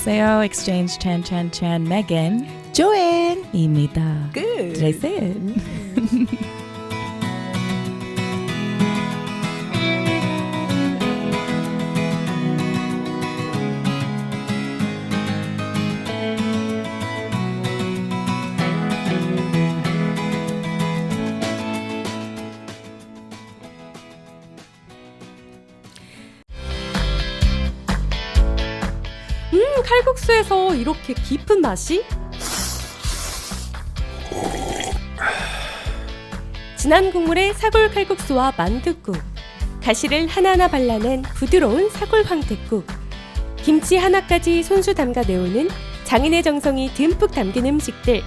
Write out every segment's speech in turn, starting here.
안녕하세요. Exchange Chan Megan Joanne입니다. Good. Did I say it? 칼국수에서 이렇게 깊은 맛이? 진한 국물의 사골 칼국수와 만둣국, 가시를 하나하나 발라낸 부드러운 사골 황태국, 김치 하나까지 손수 담가 내오는 장인의 정성이 듬뿍 담긴 음식들,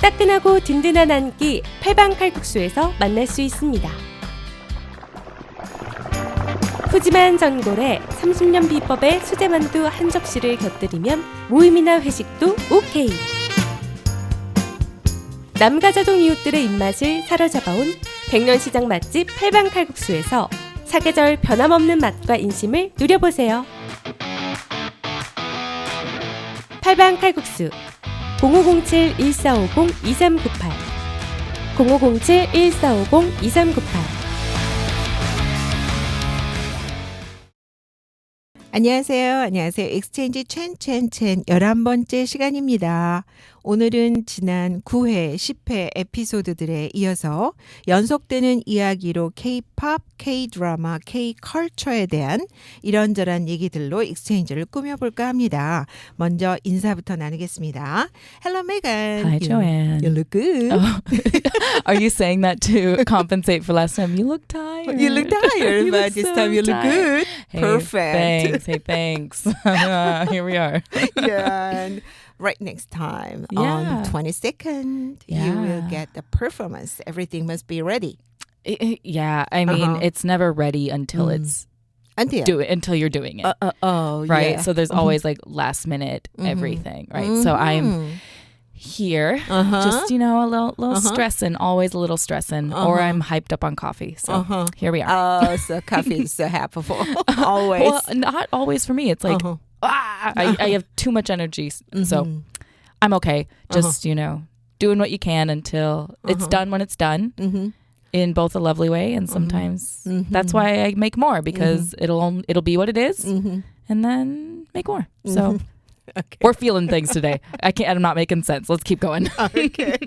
따끈하고 든든한 한 끼 팔방 칼국수에서 만날 수 있습니다. 푸짐한 전골에 30년 비법의 수제만두 한 접시를 곁들이면 모임이나 회식도 오케이. 남가자동 이웃들의 입맛을 사로잡아온 백년시장 맛집 팔방칼국수에서 사계절 변함없는 맛과 인심을 누려보세요. 팔방칼국수 0507-1450-2398 0507-1450-2398 안녕하세요. 엑스체인지 첸 11번째 시간입니다. 오늘은 지난 9회, 10회 에피소드들에 이어서 연속되는 이야기로 K-POP, K-드라마, K-컬처에 대한 이런저런 얘기들로 익스체인지를 꾸며볼까 합니다. 먼저 인사부터 나누겠습니다. Hello, Megan. Hi, Joanne. You look good. Oh. Are you saying that to compensate for last time? You look tired. You look tired, You but look this so time you look tired. good. Hey, Perfect. Thanks. Here we are. Yeah. And right next time on the 22nd, you will get the performance. Everything must be ready. Yeah, I mean, it's never ready until it's until you're doing it. Right? Yeah. So there's always like last minute everything, right? So I'm here, just, a little stressing, always a little stressing, or I'm hyped up on coffee. So here we are. Oh, so coffee is so helpful. Always. Well, not always for me. It's like, I have too much energy. So I'm okay. Just, doing what you can until it's done when it's done in both a lovely way. And sometimes that's why I make more, because it'll be what it is and then make more. So okay. We're feeling things today. I'm not making sense. Let's keep going. Okay.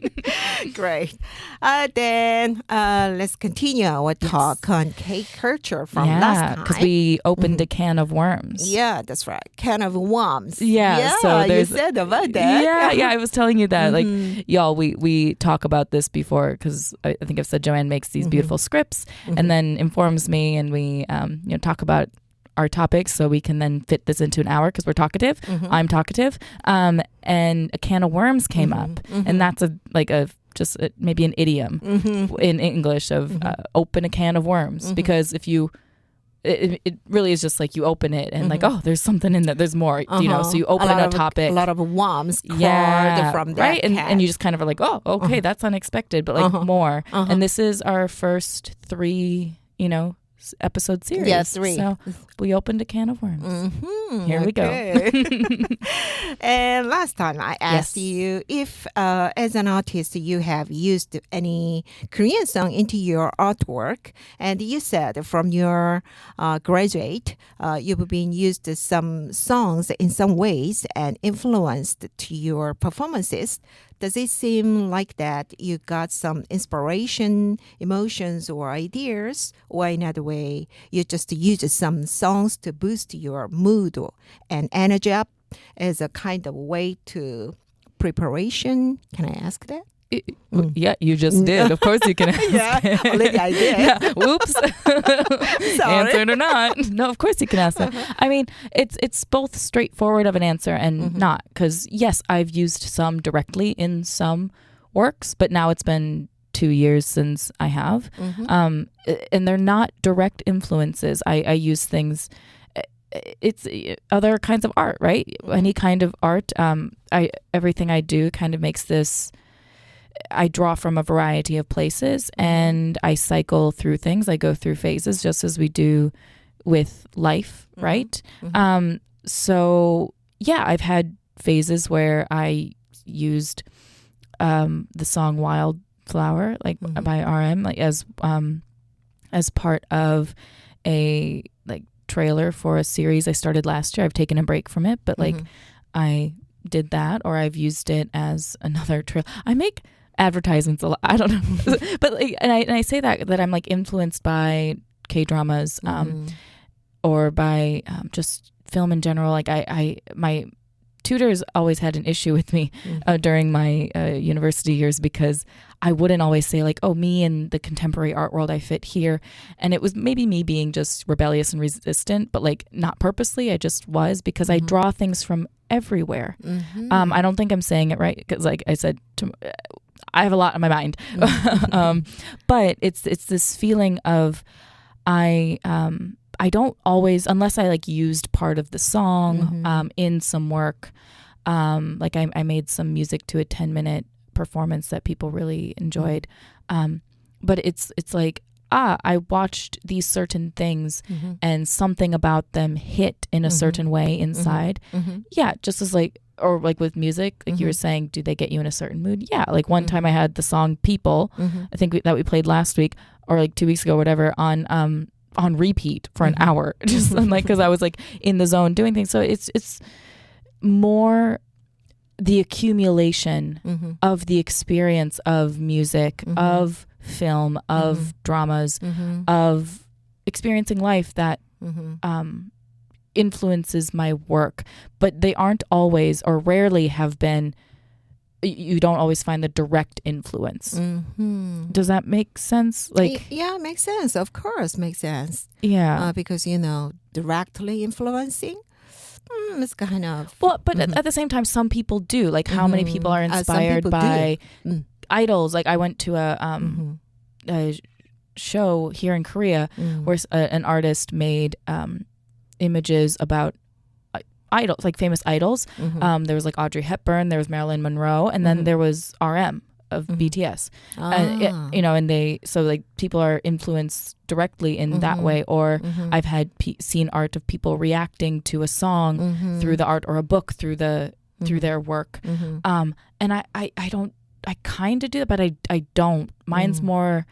Great. Then let's continue our talk on cake culture from last time. Because we opened a can of worms. Yeah, that's right. Can of worms. Yeah, so you said about that. Yeah, I was telling you that. Like, y'all, we talk about this before, because I think I've said Joanne makes these beautiful scripts and then informs me, and we talk about our topics, so we can then fit this into an hour, because we're talkative. I'm talkative. And a can of worms came up, and that's maybe an idiom in English of open a can of worms, because if you it really is just like you open it and like, oh, there's something in there, there's more, so you open a topic, a lot of worms from that right, can. and you just kind of are like, oh, okay, that's unexpected, but like more. And this is our first 3 episode series. Yeah, 3. So we opened a can of worms. Here we go. And last time I asked you if, as an artist, you have used any Korean song into your artwork, and you said from your graduate, you've been used some songs in some ways and influenced to your performances. Does it seem like that you got some inspiration, emotions, or ideas? Or in other way, you just use some songs to boost your mood and energy up as a kind of way to preparation? Can I ask that? Yeah, you just did. Of course you can ask. Yeah, already I did. Yeah. Whoops. Answered or not. No, of course you can ask that. I mean, it's both straightforward of an answer and not, because yes, I've used some directly in some works, but now it's been 2 years since I have. And they're not direct influences. I use things, it's other kinds of art, right? Any kind of art. Everything I do kind of makes this, I draw from a variety of places and I cycle through things. I go through phases just as we do with life, right? So I've had phases where I used the song Wildflower, like by RM, like as part of a like trailer for a series I started last year. I've taken a break from it, but like I did that, or I've used it as another trailer. I make advertisements a lot. I don't know, but like, and I say that I'm like influenced by K-dramas, or by just film in general. Like my tutors always had an issue with me during my university years, because I wouldn't always say like, oh, me in the contemporary art world, I fit here. And it was maybe me being just rebellious and resistant, but like not purposely. I just was, because I draw things from everywhere. I don't think I'm saying it right, because like I said, I have a lot on my mind. But it's this feeling of I don't always, unless I like used part of the song in some work. Like I made some music to a 10-minute performance that people really enjoyed. But it's like, I watched these certain things and something about them hit in a certain way inside. Yeah, just as like, or like with music, like you were saying, do they get you in a certain mood? Yeah, like one time I had the song People, I think that we played last week or like 2 weeks ago, whatever, on repeat for an hour, just like, because I was like in the zone doing things. So it's more the accumulation of the experience of music, of film, of dramas, of experiencing life that influences my work. But they aren't always, or rarely have been, you don't always find the direct influence. Does that make sense? Like, yeah, makes sense. Of course, makes sense. Yeah, because directly influencing, it's kind of well. But at the same time, some people do. Like, how many people are inspired by idols? Like, I went to a show here in Korea where an artist made images about idols, like famous idols. There was like Audrey Hepburn, there was Marilyn Monroe, and then there was RM of BTS. And they, so like people are influenced directly in that way. Or I've had seen art of people reacting to a song through the art, or a book through their work. And I kind of do that, but I don't. Mine's more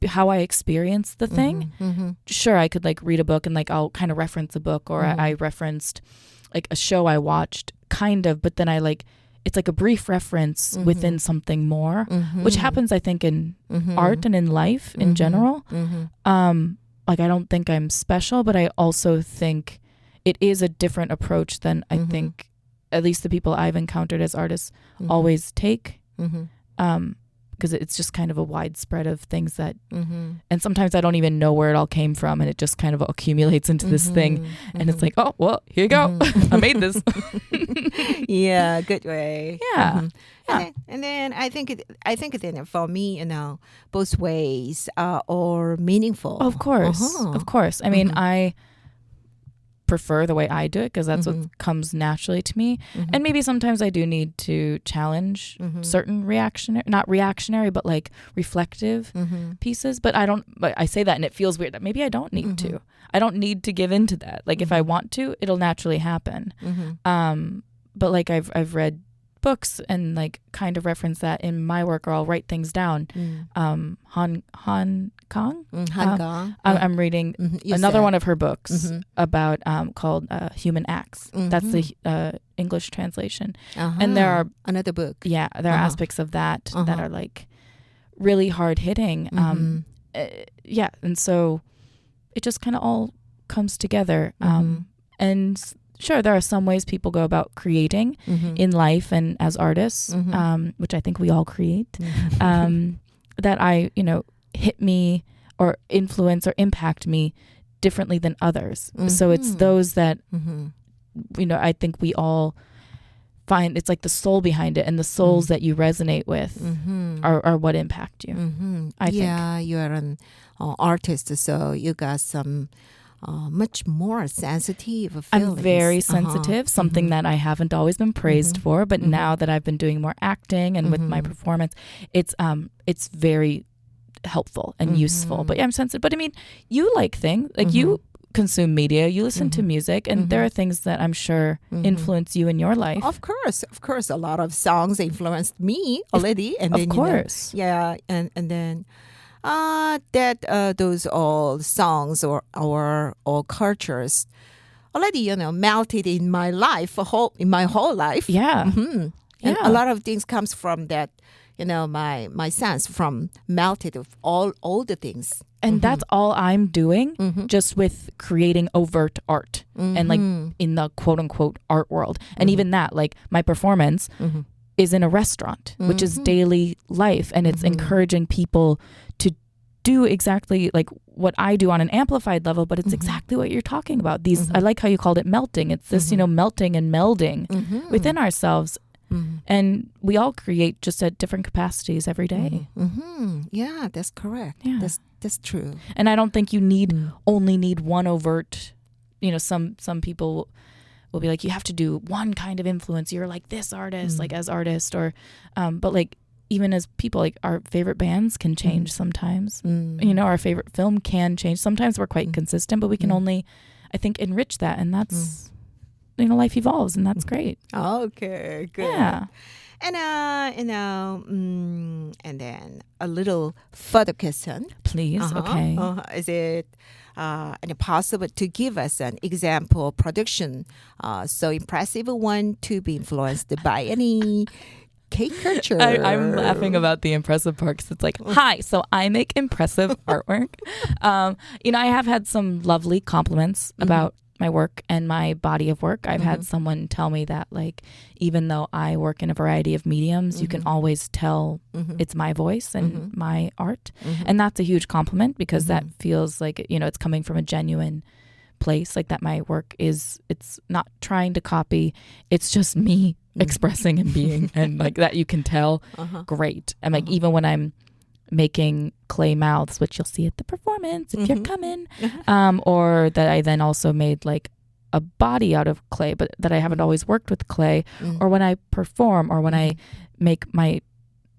how I experience the thing. Sure, I could like read a book and like I'll kind of reference a book, or I referenced like a show I watched, kind of, but then I like, it's like a brief reference within something more, which happens, I think, in art and in life in general. Like, I don't think I'm special, but I also think it is a different approach than I think at least the people I've encountered as artists always take. Because it's just kind of a widespread of things that, and sometimes I don't even know where it all came from, and it just kind of accumulates into this thing, and it's like, oh, well, here you go. I made this. Yeah, good way. Yeah. And then I think then for me, both ways are all meaningful. Of course. Of course. I mean, I prefer the way I do it, because that's what comes naturally to me. And maybe sometimes I do need to challenge certain not reactionary, but like reflective pieces. But I say that and it feels weird that maybe I don't need to. I don't need to give into that. Like if I want to, it'll naturally happen. But like I've read books and like kind of reference that in my work, or I'll write things down. Han Kang? I'm reading another one of her books about called Human Acts. That's the English translation. And there are another book. Yeah, there are aspects of that that are like really hard hitting. Yeah, and so it just kind of all comes together. And sure, there are some ways people go about creating in life and as artists, which I think we all create, that hit me or influence or impact me differently than others. So it's those that, I think we all find it's like the soul behind it, and the souls that you resonate with are what impact you. I think. Yeah, you are an artist, so you got some much more sensitive feelings. I'm very sensitive, something that I haven't always been praised for, but now that I've been doing more acting and with my performance, it's very helpful and useful. But yeah, I'm sensitive. But I mean, you like things, like you consume media, you listen to music, and there are things that I'm sure influence you in your life. Of course, a lot of songs influenced me already, and Of then course. and then that those all songs or all cultures already melted in my life, in my whole life. Yeah. And a lot of things comes from that. My sense from melted of all the things. And that's all I'm doing just with creating overt art and like in the quote unquote art world. And even that, like my performance is in a restaurant, which is daily life. And it's encouraging people to do exactly like what I do on an amplified level, but it's exactly what you're talking about. These, I like how you called it melting. It's this, melting and melding within ourselves. And we all create just at different capacities every day. Yeah, that's correct. Yeah. That's true. And I don't think you only need one overt, some people will be like, you have to do one kind of influence. You're like this artist, like as artist, or, but like even as people, like our favorite bands can change sometimes. Our favorite film can change. Sometimes we're quite consistent, but we can only, I think, enrich that. And that's, life evolves, and that's great. Okay, good. Yeah. And and then a little further question. Please, okay. Is it possible to give us an example production so impressive one to be influenced by any K culture? I'm laughing about the impressive part because it's like, hi, so I make impressive artwork. I have had some lovely compliments about my work and my body of work. I've had someone tell me that, like, even though I work in a variety of mediums, you can always tell it's my voice and my art. And that's a huge compliment because that feels like, it's coming from a genuine place, like that my work it's not trying to copy. It's just me expressing and being, and like that you can tell. Great. And like, even when I'm making clay mouths, which you'll see at the performance if you're coming, or that I then also made like a body out of clay, but that I haven't always worked with clay, or when I perform, or when I make my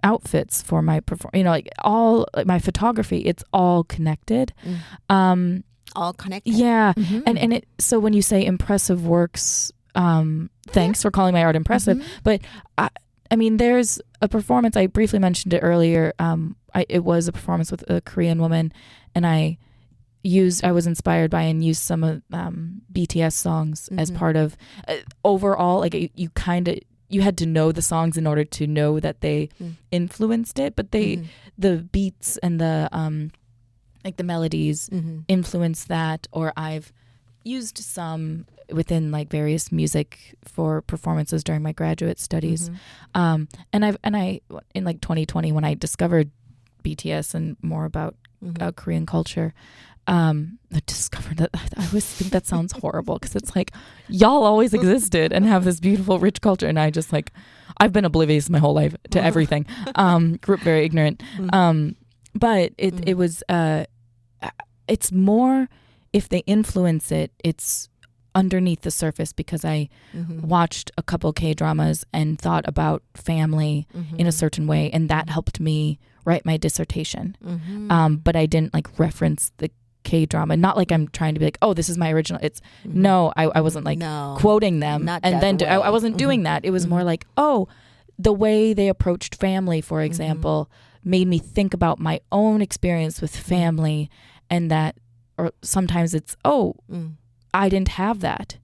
outfits for my like all like my photography, it's all connected. All connected. Yeah. And it, so when you say impressive works, thanks for calling my art impressive, but I mean, there's a performance, I briefly mentioned it earlier. It was a performance with a Korean woman, and I was inspired by and used some of BTS songs as part of overall, like you had to know the songs in order to know that they influenced it, but the beats and the like the melodies influence that, or I've used some within like various music for performances during my graduate studies. And I in like 2020, when I discovered BTS and more about Korean culture, I discovered that I always think that sounds horrible because it's like, y'all always existed and have this beautiful rich culture, and I just like, I've been oblivious my whole life to everything. Grew up very ignorant. But it was it's more, if they influence it, it's underneath the surface, because I watched a couple K-dramas and thought about family in a certain way, and that helped me write my dissertation. But I didn't like reference the K-drama, not like I'm trying to be like, oh, this is my original. It's no, I wasn't like quoting them, and then I wasn't doing that. It was more like, oh, the way they approached family, for example, made me think about my own experience with family, and that, or sometimes it's, I didn't have that.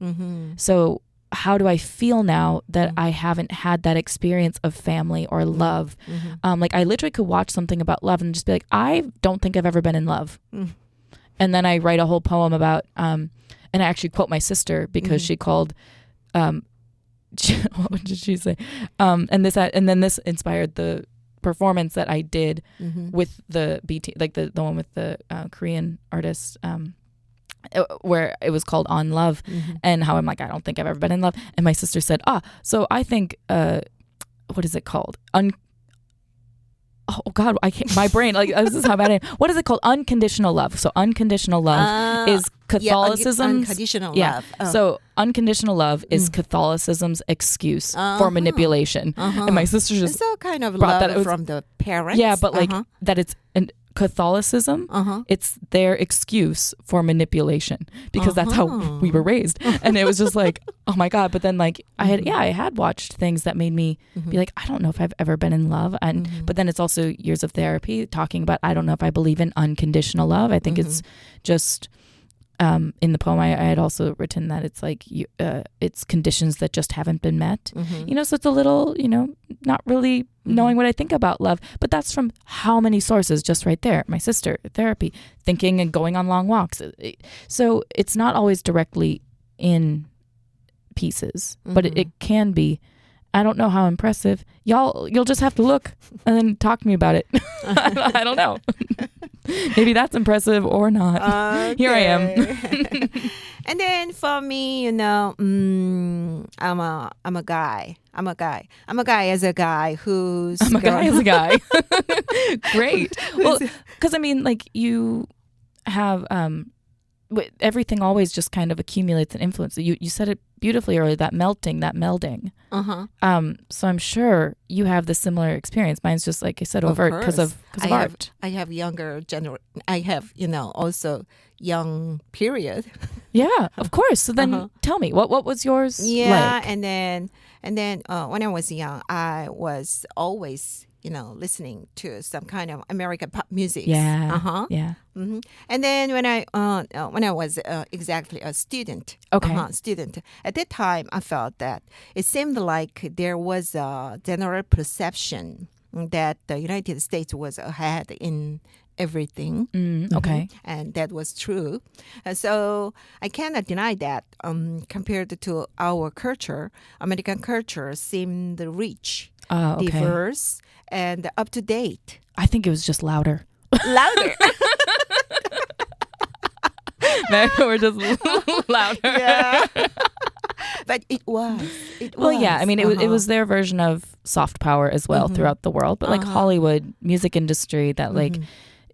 So how do I feel now that I haven't had that experience of family or love? Like I literally could watch something about love and just be like, I don't think I've ever been in love. And then I write a whole poem about, and I actually quote my sister because she called, what did she say? And then this inspired the performance that I did with the BT, like the one with the Korean artist, where it was called On Love, and how I'm like, I don't think I've ever been in love. And my sister said, so I think, what is it called? Oh God, I can't, my brain, like, this is how bad I am. What is it called? Unconditional love. So unconditional love is Catholicism's. Unconditional love. So unconditional love is Catholicism's excuse for manipulation. And my sister just so kind of brought love that. It was, from the parents. Yeah, but like that it's Catholicism, it's their excuse for manipulation because that's how we were raised. And it was just like, oh my God. But then like I had watched things that made me be like, I don't know if I've ever been in love. And but then it's also years of therapy talking about, I don't know if I believe in unconditional love. I think it's just in the poem I had also written that it's like it's conditions that just haven't been met. So it's a little, not really knowing what I think about love, but that's from how many sources just right there. My sister, therapy, thinking and going on long walks. So it's not always directly in pieces, but it can be. I don't know how impressive. You'll just have to look and then talk to me about it. I don't know. Maybe that's impressive or not. Okay. Here I am. And then for me, I'm a guy. I'm a guy as a guy who's... I'm a guy as a guy. Great. Well, because I mean, like you have... everything always just kind of accumulates and influences. You said it beautifully earlier, that melding. So I'm sure you have the similar experience. Mine's just like I said, overt because of art. I have I have also young period. Yeah, of course. So then tell me, what was yours? Yeah, like? and then when I was young, I was always listening to some kind of American pop music. Yeah. Yeah. And then when I was exactly a student, student at that time, I felt that it seemed like there was a general perception that the United States was ahead in everything. Okay. And that was true. So I cannot deny that compared to our culture, American culture seemed rich, diverse, and up to date. I think it was just louder. Louder. Maybe we're just louder. Yeah. But it was. Well, yeah. I mean, it was their version of soft power as well throughout the world. But like Hollywood music industry, that like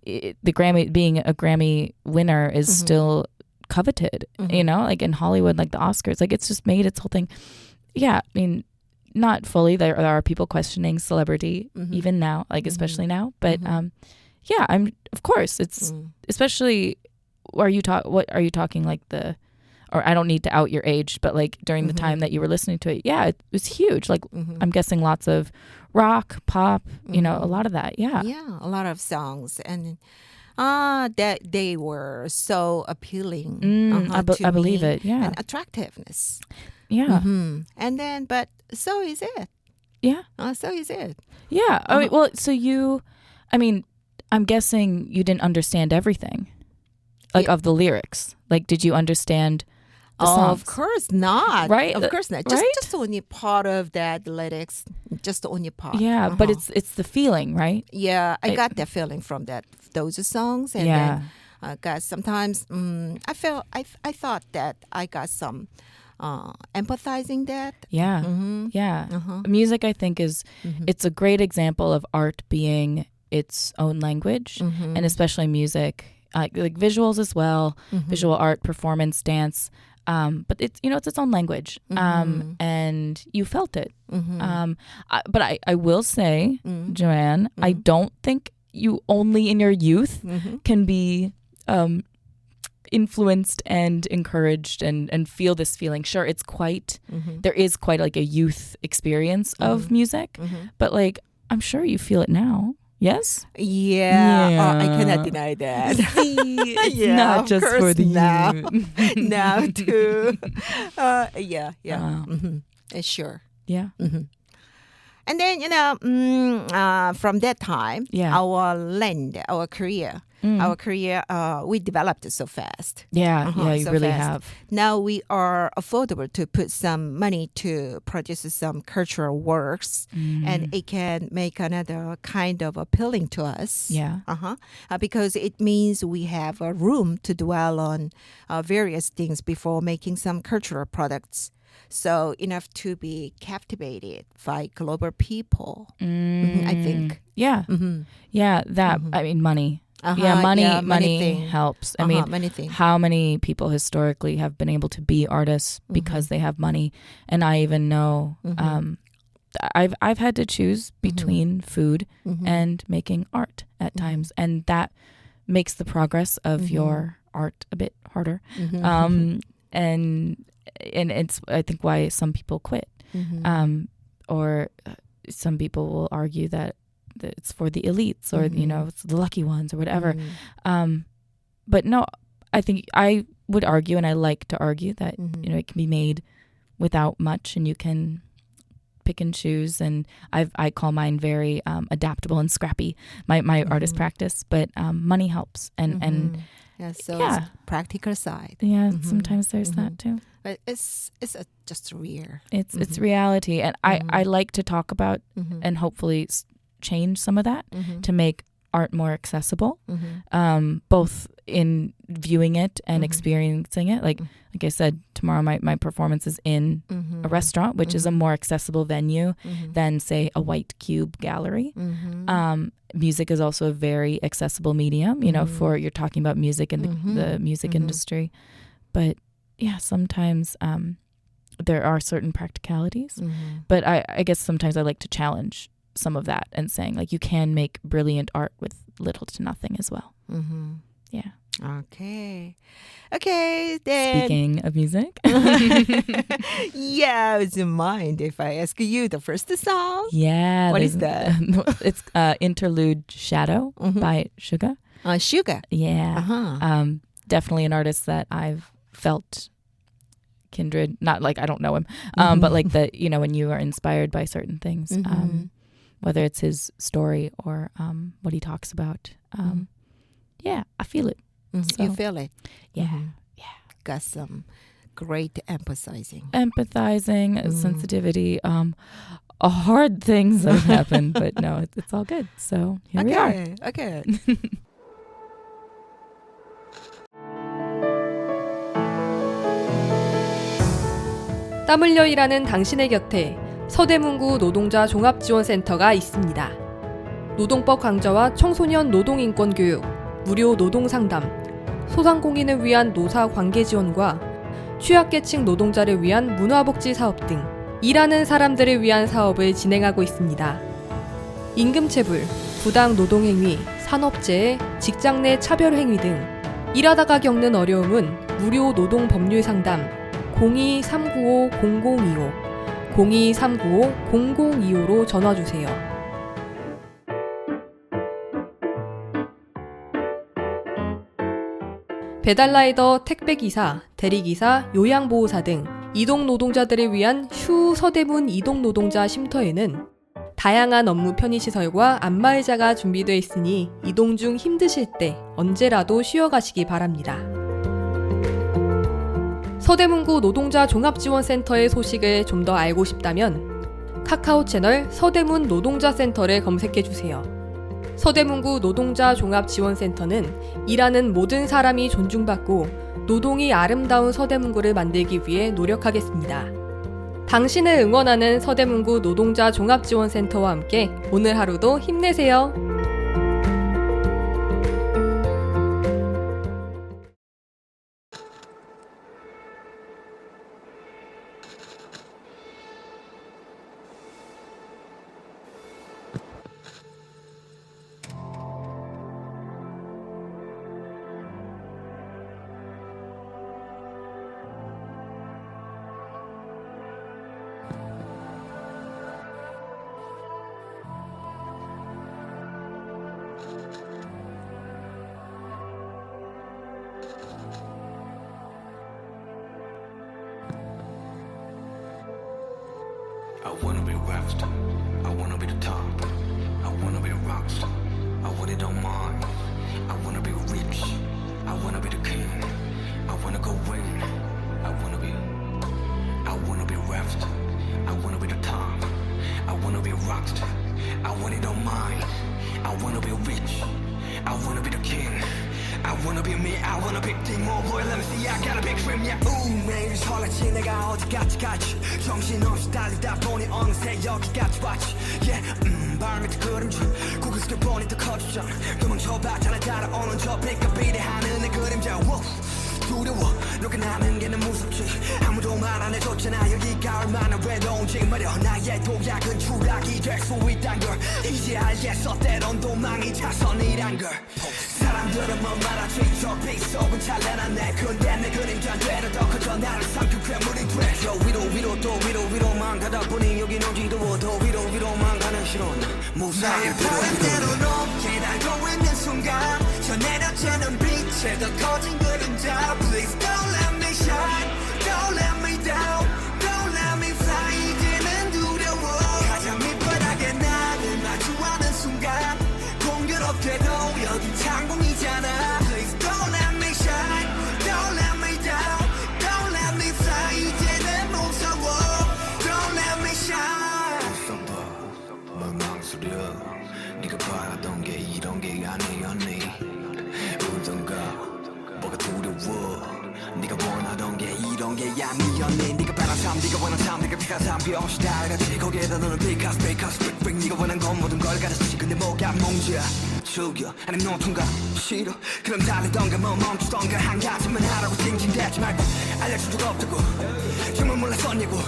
the Grammy, being a Grammy winner is still coveted. Like in Hollywood, like the Oscars, like it's just made its whole thing. Yeah, I mean. Not fully. There are people questioning celebrity even now, like especially now. But yeah, of course it's especially. What are you talking like or I don't need to out your age, but like during the time that you were listening to it, yeah, it was huge. Like I'm guessing lots of rock, pop, a lot of that. Yeah, yeah, a lot of songs and. That they were so appealing. I believe it. Yeah, and attractiveness. Yeah, and then, but so is it. Yeah, so is it. Yeah. I mean, well, so I'm guessing you didn't understand everything, like of the lyrics. Like, did you understand? Of course not. Right? Of course not. Just only part of that lyrics. Just only part. Yeah, but it's the feeling, right? Yeah, I got that feeling from those songs, and then I got sometimes. I thought that I got some empathizing that. Yeah, yeah. Music, I think, is it's a great example of art being its own language, and especially music, like visuals as well, visual art, performance, dance. But it's its own language, and you felt it. But I will say, Joanne, I don't think you only in your youth can be influenced and encouraged and feel this feeling. Sure, it's quite there is quite like a youth experience of music, but like I'm sure you feel it now. Yes? Yeah. I cannot deny that. It's not just for the now. youth. Now too. Yeah. Sure. Yeah. And then, from that time, our career, we developed so fast. Yeah, you so really fast. have. Now we are affordable to put some money to produce some cultural works, and it can make another kind of appealing to us. Yeah. Because it means we have a room to dwell on various things before making some cultural products. So enough to be captivated by global people, I think. Yeah. Yeah, that, I mean, money. Money helps. I mean, many things. How many people historically have been able to be artists because they have money? And I even know I've had to choose between food and making art at times, and that makes the progress of your art a bit harder. And it's I think why some people quit, or some people will argue that it's for the elites, or you know, it's the lucky ones, or whatever. But no, I think I would argue, and I like to argue that you know, it can be made without much, and you can pick and choose. And I call mine very adaptable and scrappy, my artist practice. But money helps, and it's practical side. Yeah, sometimes there's that too. But it's just real. It's reality, and I like to talk about and hopefully change some of that to make art more accessible, both in viewing it and experiencing it. Like I said, tomorrow my performance is in a restaurant, which is a more accessible venue than, say, a white cube gallery. Music is also a very accessible medium, you know, for you're talking about music and the music industry. But yeah, sometimes there are certain practicalities. But I guess sometimes I like to challenge some of that and saying, like, you can make brilliant art with little to nothing as well. Yeah. Okay, then. Speaking of music. Yeah, would you mind if I ask you the first song? Yeah. What is that? It's Interlude Shadow by Suga. Suga. Yeah. Definitely an artist that I've felt kindred, not like I don't know him, but like that, you know, when you are inspired by certain things, whether it's his story or what he talks about. Yeah, I feel it. So, You feel it? Yeah. Got some great empathizing, sensitivity, hard things that have happened, but no, it's all good. So here we are. Okay. 땀 흘려 일하는 당신의 곁에 서대문구 노동자 종합지원센터가 있습니다. 노동법 강좌와 청소년 노동인권 교육, 무료 노동상담, 소상공인을 위한 노사 관계 지원과 취약계층 노동자를 위한 문화복지 사업 등 일하는 사람들을 위한 사업을 진행하고 있습니다. 임금체불, 부당 노동행위, 산업재해, 직장 내 차별행위 등 일하다가 겪는 어려움은 무료 노동법률 상담 02-395-0025, 02-395-0025로 전화주세요. 배달라이더, 택배기사, 대리기사, 요양보호사 등 이동노동자들을 위한 휴 서대문 이동노동자 쉼터에는 다양한 업무 편의시설과 안마의자가 준비되어 있으니 이동 중 힘드실 때 언제라도 쉬어가시기 바랍니다. 서대문구 노동자 종합지원센터의 소식을 좀 더 알고 싶다면 카카오 채널 서대문 노동자센터를 검색해주세요. 서대문구 노동자 종합지원센터는 일하는 모든 사람이 존중받고 노동이 아름다운 서대문구를 만들기 위해 노력하겠습니다. 당신을 응원하는 서대문구 노동자 종합지원센터와 함께 오늘 하루도 힘내세요. I wanna be rapped, I wanna be the top, I wanna be a rockstar, I want it on mine, I wanna be rich, I wanna be the king, I wanna go win, I wanna be rapped, I wanna be the top, I wanna be a rockstar, I want it on mine, I wanna be rich, I wanna be the king, I wanna be me, I wanna be king, more boy, let me see, I got a big dream, yeah. 매일 설레지 내가 어디까지 갈지 정신없이 달리다 보니 어느새 여기까지 왔지 yeah. 발 밑에 그림자 고개 숙여 보니 더 커지잖아 도망쳐봤잖아 따라오는 저 빛과 비례하는 내 그림자 Whoa. 두려워 녹아나는 게 난 무섭지 아무도 말 안 해줬잖아 여기가 얼마나 외로운지 말여 나의 도약은 추락이 될 수 있단 걸 이제 알겠어 때론 도망이 차선이란 걸 사람들은 뭐 말하지 저 빛속은 찬란한 내 근데 내 그림자는 되려 더 커져 나를 삼킨 괴물이 돼저 위로 또 위로만 가다 보니 여긴 어지러워 더 위로만 가는 실온 무사히 바람대로 높게 날고 있는 순간 저 내려쬐는 빛에 더 커진 그림자 Please don't let me shine Don't let me down Don't let me fly 이제는 두려워 가장 밑바닥에 나를 마주하는 순간 공교롭게도 여기 창공이잖아 Please don't let me shine Don't let me down Don't let me fly 이제는 무서워 Don't let me shine 웃어봐 뭘 망설여 네가 바라던 게 이런 게 아니었니 울던가 뭐가 두려워 네가 원하던 게 이런 게 아니었니 네가 바란 삶 네가 원한 삶 네가 피한 삶 비없이 다 알았지 거기에다 너는 because 네가 원한 건 모든 걸 가졌지 근데 뭐가 문제야 즐겨 아님 노통가 싫어 그럼 달리던가 뭐 멈추던가 한 가지만 하라고 징징대지 말고 알려줄 수가 없다고 정말 몰랐었냐고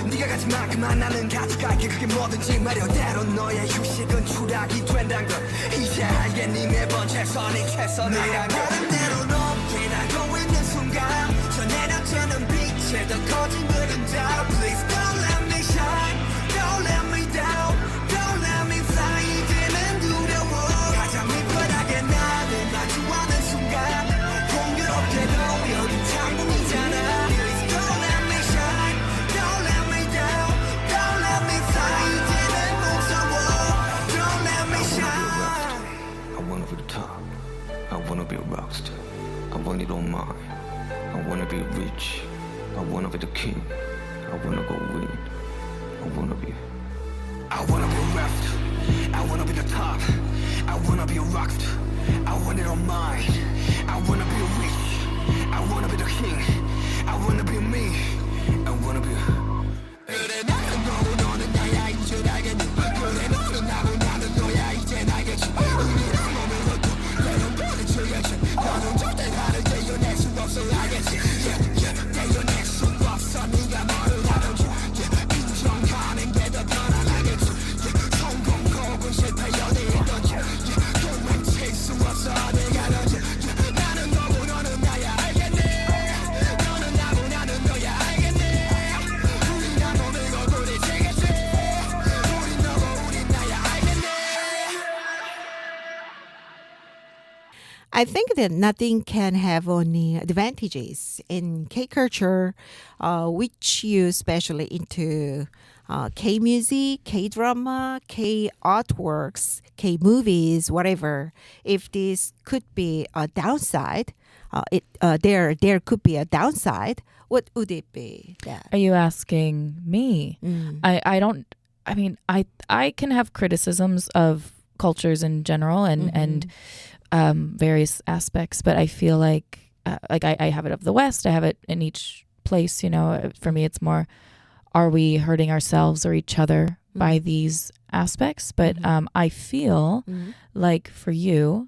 네가 가진 만큼만 나는 가져갈게 그게 뭐든지 말여 때론 너의 휴식은 추락이 된단 걸 이제 알겠니 매번 최선이란 걸 바람대로 높게 날고 있는 순간 저 내려쬐는 빛에 더 커진 그림자 Please don't let me shine Don't let me down Don't let me fly 이제는 두려워 가장 밑바닥에 나를 마주하는 순간 공교롭게도 여기 창문이잖아 Please don't let me shine Don't let me down Don't let me fly 이제는 무서워 Don't let me shine I wanna be the top I wanna be a rockstar I want it all mine I wanna be rich I wanna be the king I wanna go win I wanna be a rapper I wanna be the top I wanna be a rockstar I want it all mine I wanna be rich I wanna be the king I wanna be me I wanna be 그래 나는 너고 너는 나야 이제 알겠니 그래 너는 나고 나는 너야 이제 알겠지 우리랑 몸을 걷고 내는 부딪혀야지 너는 절대 나를 떼어낼 수 없어 알겠지 떼어낼 수 없어 네가 뭐를 하든지 인정하는 게 더 편안하겠지 성공 혹은 실패 연애이든지 도망칠 수 없어 어디 가든지 나는 너고 너는 나야 알겠니 너는 나고 나는 너야 알겠니 우리랑 몸을 걸고 부딪히겠지 우린 너고 우린 나야 알겠니 I think that nothing can have only advantages in K culture, which you especially into K music, K drama, K artworks, K movies, whatever. If this could be a downside, there could be a downside. What would it be? Are you asking me? I don't. I mean, I can have criticisms of cultures in general and various aspects, but I feel like I have it of the West. I have it in each place. You know, for me, it's more: are we hurting ourselves or each other by these aspects? But I feel like for you,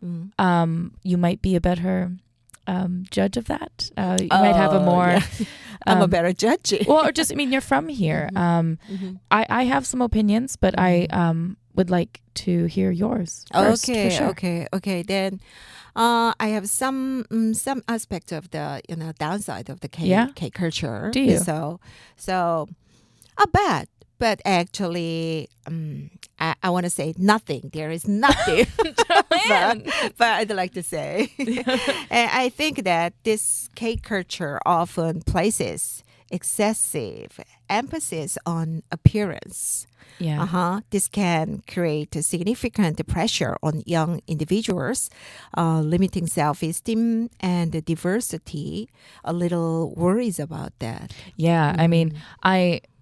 you might be a better judge of that. You might have a more. Yeah. I'm a better judge. Well, or just, I mean, you're from here. I have some opinions, but I would like to hear yours first. Okay, for sure. okay. Then, I have some aspect of the downside of the K culture. Do you? So, bad. But actually, I want to say nothing. There is nothing. but I'd like to say, and I think that this K culture often places excessive emphasis on appearance. Yeah. This can create a significant pressure on young individuals, limiting self-esteem and diversity. A little worries about that. Yeah. I mean,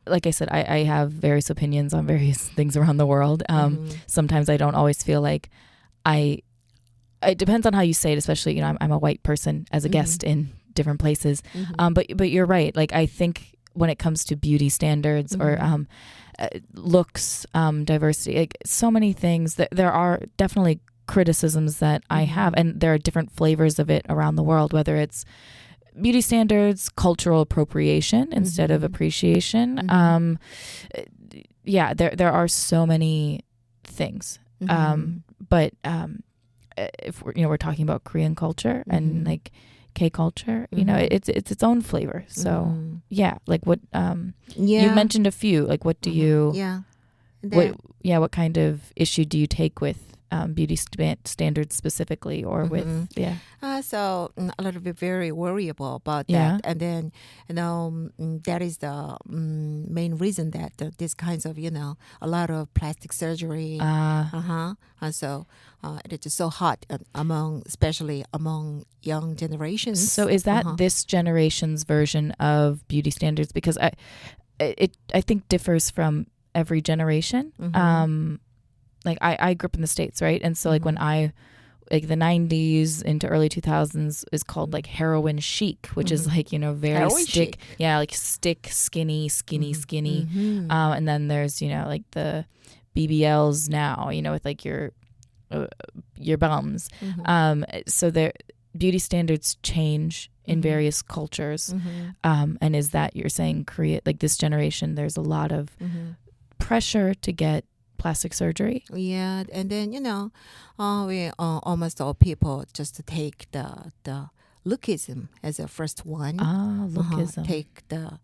like I said, I have various opinions on various things around the world. Sometimes I don't always feel like it depends on how you say it, especially, you know, I'm a white person as a guest in different places. But you're right. Like, I think when it comes to beauty standards or looks, diversity, like so many things, that there are definitely criticisms that I have, and there are different flavors of it around the world, whether it's beauty standards, cultural appropriation instead of appreciation. Yeah, there are so many things. But if we're talking about Korean culture and like K culture, you know, it's its own flavor. So yeah, like what you mentioned a few. Like what do you what kind of issue do you take with beauty standards specifically, or with so a little bit very worryable about that, and then that is the main reason that these kinds of a lot of plastic surgery, and so it is so hot especially among young generations. So is that this generation's version of beauty standards? Because I think differs from every generation. Like I grew up in the States, right? And so like when like the 90s into early 2000s is called like heroin chic, which is like, very heroin stick. chic. Yeah, like stick, skinny. And then there's, like the BBLs now, with like your bums. So their beauty standards change in various cultures. And is that you're saying Korea, like this generation, there's a lot of pressure to get plastic surgery? Yeah, and then we almost all people just take the lookism as a first one. Lookism. Take the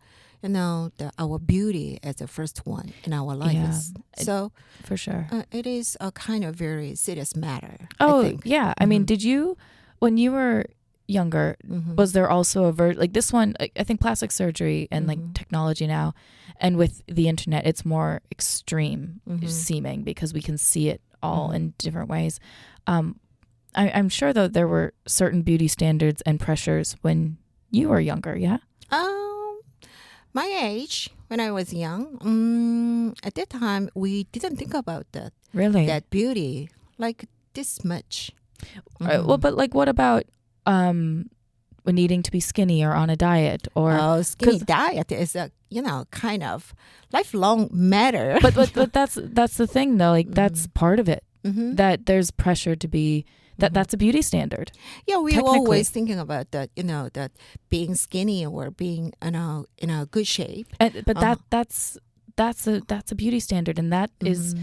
our beauty as the first one in our lives. So for sure, it is a kind of very serious matter. Oh, I think. yeah. I mean, did you, when you were younger, was there also like this one? I think plastic surgery and like technology now, and with the internet, it's more extreme seeming because we can see it all in different ways. I'm sure though there were certain beauty standards and pressures when you were younger. Yeah. My age, when I was young, at that time we didn't think about that. Really? That beauty like this much. Well, but like, what about when needing to be skinny or on a diet, or skinny diet is a kind of lifelong matter. But that's the thing though. Like that's part of it. That there's pressure to be that's a beauty standard. Yeah, we're always thinking about that. That being skinny or being in a good shape. But that's a beauty standard, and that is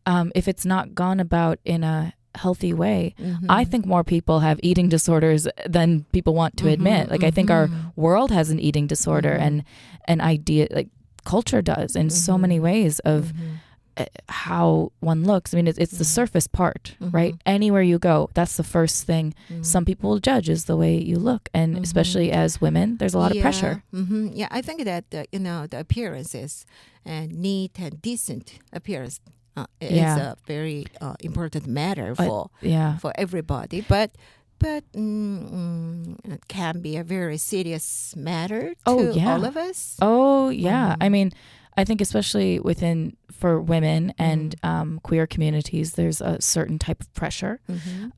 if it's not gone about in a healthy way. I think more people have eating disorders than people want to admit. Like I think our world has an eating disorder, and an idea, like culture does in so many ways of how one looks. I mean, it's the surface part, right? Anywhere you go, that's the first thing some people will judge is the way you look, and especially as women, there's a lot of pressure. Yeah, I think that the appearances and neat and decent appearance is a very important matter for everybody, but it can be a very serious matter to all of us. I mean, I think especially for women and queer communities, there's a certain type of pressure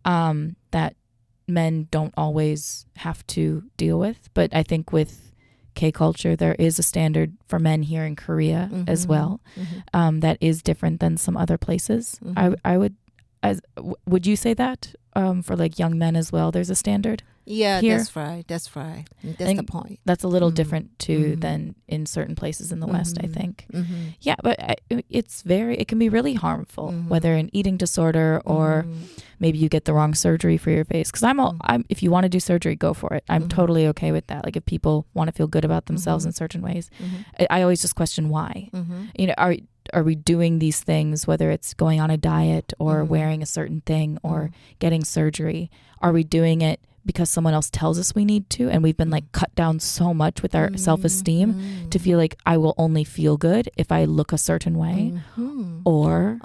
that men don't always have to deal with. But I think with K culture, there is a standard for men here in Korea as well that is different than some other places. Would you say that for like young men as well? There's a standard. Yeah, here? That's right. That's the point. That's a little different too than in certain places in the West, I think. Yeah, but it can be really harmful, whether an eating disorder or maybe you get the wrong surgery for your face. Because if you want to do surgery, go for it. I'm totally okay with that. Like if people want to feel good about themselves in certain ways, I always just question why. Are we doing these things, whether it's going on a diet or wearing a certain thing or getting surgery? Are we doing it because someone else tells us we need to, and we've been like cut down so much with our self-esteem to feel like I will only feel good if I look a certain way, or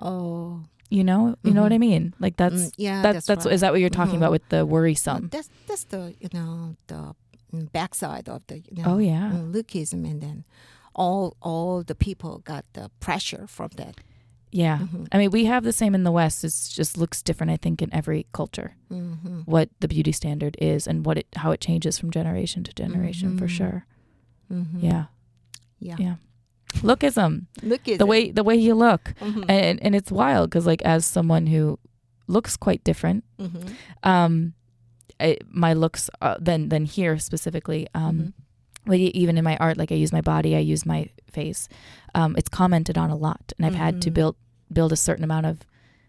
you know what I mean? Like that's right. Is that what you're talking about with the worrisome? That's the the backside of the lookism, and then all the people got the pressure from that. Yeah. I mean, we have the same in the West. It just looks different, I think, in every culture, what the beauty standard is and how it changes from generation to generation, for sure. Yeah. Lookism. The way you look. And it's wild because like as someone who looks quite different, my looks than here specifically. But even in my art, like I use my body, I use my face. It's commented on a lot, and I've had to build a certain amount of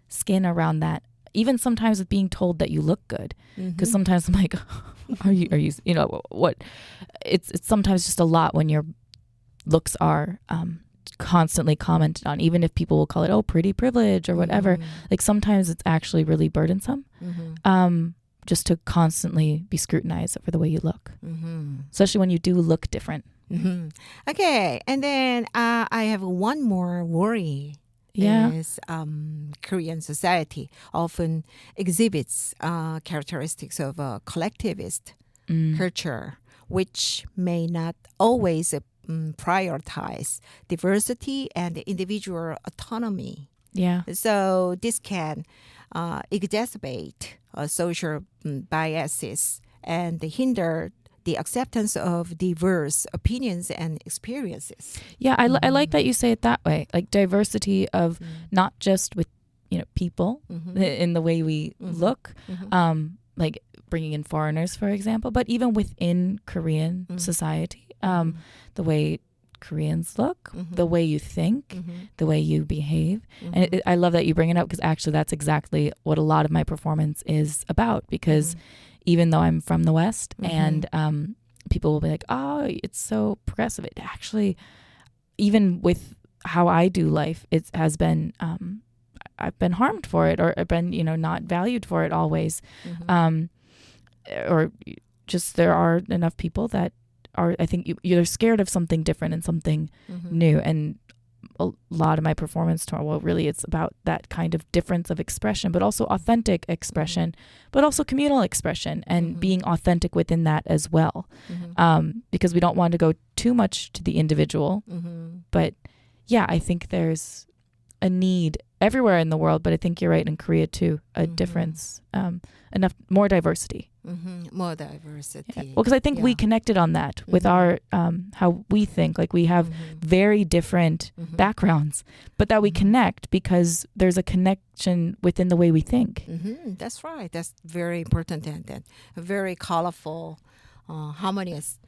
skin around that. Even sometimes with being told that you look good, because sometimes I'm like, are you you know what? It's sometimes just a lot when your looks are constantly commented on, even if people will call it pretty privilege or whatever. Like sometimes it's actually really burdensome. Just to constantly be scrutinized over the way you look, especially when you do look different. Okay, and then I have one more worry. Yeah. Is Korean society often exhibits characteristics of a collectivist culture, which may not always prioritize diversity and individual autonomy. Yeah. So this can exacerbate social biases and hinder the acceptance of diverse opinions and experiences. Yeah, I like that you say it that way. Like diversity of not just with people in the way we look, like bringing in foreigners, for example, but even within Korean society, the way Koreans look, the way you think, the way you behave. And I love that you bring it up, because actually that's exactly what a lot of my performance is about, because even though I'm from the West and people will be like, oh, it's so progressive. It actually, even with how I do life, it has been, I've been harmed for it, or I've been, not valued for it always. Or just there are enough people that are, I think you're scared of something different and something new. And a lot of my performance tour, well, really it's about that kind of difference of expression, but also authentic expression, but also communal expression, and being authentic within that as well. Because we don't want to go too much to the individual. But yeah, I think there's a need everywhere in the world, but I think you're right, in Korea too, a difference, more diversity. More diversity. Yeah. Well, because I think we connected on that with our how we think. Like we have very different backgrounds, but that we connect because there's a connection within the way we think. That's right. That's very important, and a very colorful, harmonious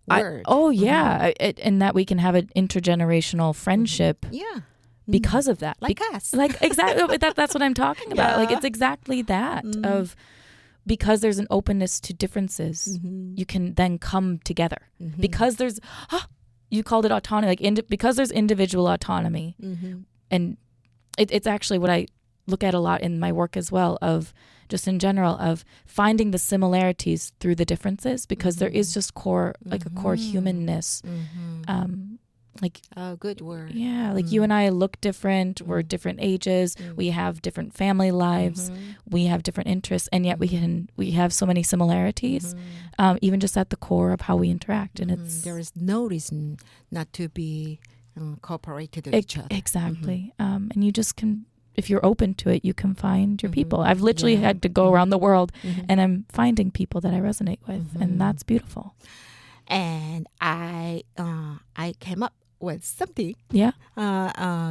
word. And that we can have an intergenerational friendship. Yeah. Because of that. Like us. Like exactly. That's what I'm talking about. Like it's exactly that of, because there's an openness to differences, you can then come together. Because there's, you called it autonomy, like because there's individual autonomy. And it's actually what I look at a lot in my work as well, of just in general, of finding the similarities through the differences, because there is just core, like a core humanness. Like, oh, good word. Yeah, like you and I look different. We're different ages. We have different family lives. We have different interests, and yet we have so many similarities, even just at the core of how we interact. And it's there is no reason not to be cooperated with each other. Exactly. And you just can, if you're open to it, you can find your people. I've literally had to go around the world, and I'm finding people that I resonate with, and that's beautiful. And I came up with something. Yeah.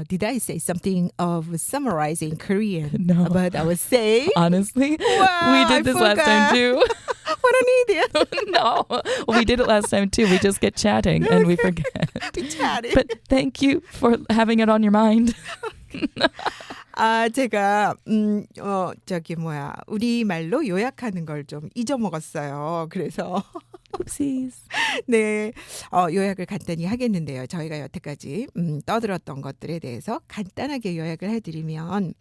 Did I say something of summarizing Korean? No. But I was saying. Honestly, wow, we did this last time too. What an idiot. No. Well, we did it last time too. We just get chatting and we forget. chatting. But thank you for having it on your mind. 제가 우리말로 요약하는 걸 좀 잊어먹었어요. 그래서 Oopsies. 네, 요약을 간단히 하겠는데요. 저희가 여태까지 떠들었던 것들에 대해서 간단하게 요약을 해드리면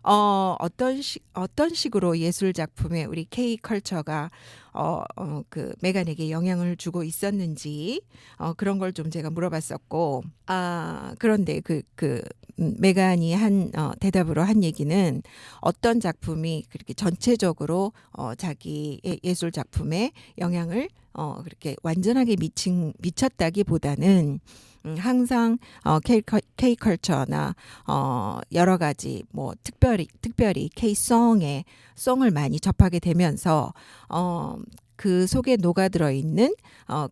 어떤 식으로 예술 작품에 우리 K 컬처가 그 메간에게 영향을 주고 있었는지 그런 걸 좀 제가 물어봤었고, 그런데 그 메간이 한 대답으로 한 얘기는, 어떤 작품이 그렇게 전체적으로 자기 예술 작품에 영향을 그렇게 완전하게 미쳤다기보다는 항상 K-컬처나 여러 가지 뭐 특별히 K-송을 많이 접하게 되면서 그 속에 녹아들어 있는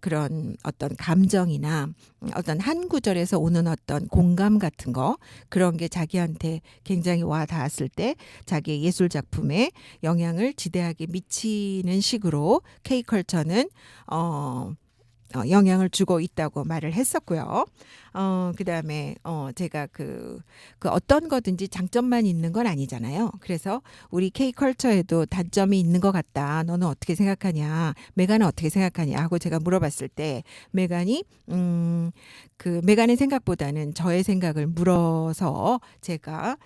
그런 어떤 감정이나 어떤 한 구절에서 오는 어떤 공감 같은 거 그런 게 자기한테 굉장히 와 닿았을 때 자기의 예술 작품에 영향을 지대하게 미치는 식으로 K컬처는 영향을 주고 있다고 말을 했었고요. 그다음에 제가 그 어떤 거든지 장점만 있는 건 아니잖아요. 그래서 우리 K컬처에도 단점이 있는 것 같다. 너는 어떻게 생각하냐? 메간은 어떻게 생각하냐? 하고 제가 물어봤을 때 메간이 그 메간의 생각보다는 저의 생각을 물어서 제가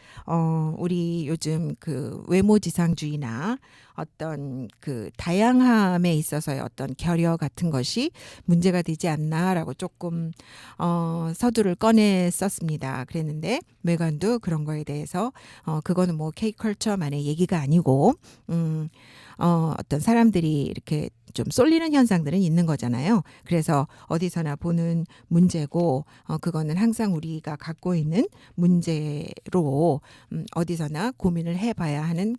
우리 요즘 그 외모지상주의나 어떤 그 다양함에 있어서의 어떤 결여 같은 것이 문제가 되지 않나라고 조금 서두를 꺼냈었습니다. 그랬는데 메간도 그런 거에 대해서 그거는 뭐 K컬처만의 얘기가 아니고 어떤 사람들이 이렇게 좀 쏠리는 현상들은 있는 거잖아요. 그래서 어디서나 보는 문제고 그거는 항상 우리가 갖고 있는 문제로 어디서나 고민을 해봐야 하는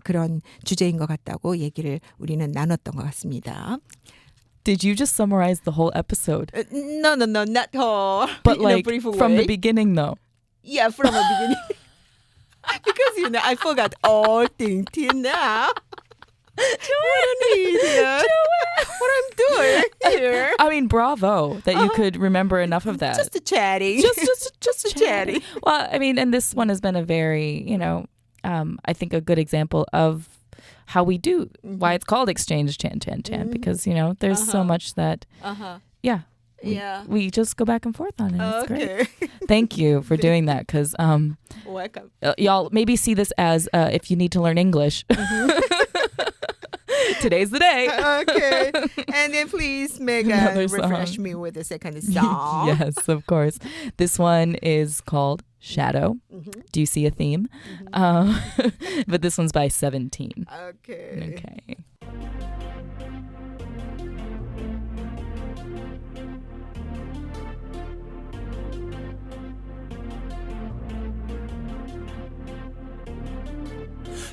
그런 주제인 것 같다고 얘기를 우리는 나눴던 것 같습니다. Did you just summarize the whole episode? No, not all. But in like a brief from the way. beginning though. Yeah, from the beginning. Because I forgot all things till now. What an idiot. What I'm doing here. I mean, bravo that you could remember enough of that. Just chatting. Just chatting. Well, I mean, and this one has been a very, I think a good example of how we do, why it's called exchange chan, because, there's so much that, we just go back and forth on it. It's great. Thank you for doing that, because Welcome. y'all maybe see this as if you need to learn English. Today's the day. Okay. And then please, Megan, Another refresh song. me with the second song. Yes, of course. This one is called Shadow. Do you see a theme? But this one's by 17. Okay. Okay.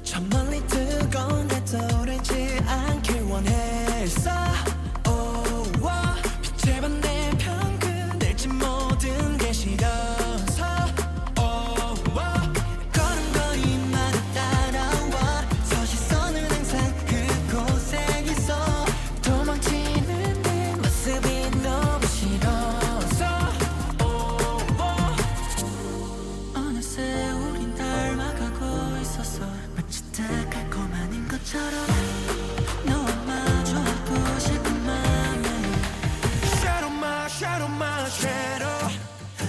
저 멀리 뜨거운 데 떠오르지 않길 원했어 빛을 받네 평균될지 모든 게 싫어서 걸음걸이마다 따라와 서시선은 항상 그곳에 있어 도망치는 내 모습이 너무 싫어서 어느새 우린 닮아가고 있었어 마치 달콤한 것처럼 너와 마주하고 싶은 맘에 Shadow my shadow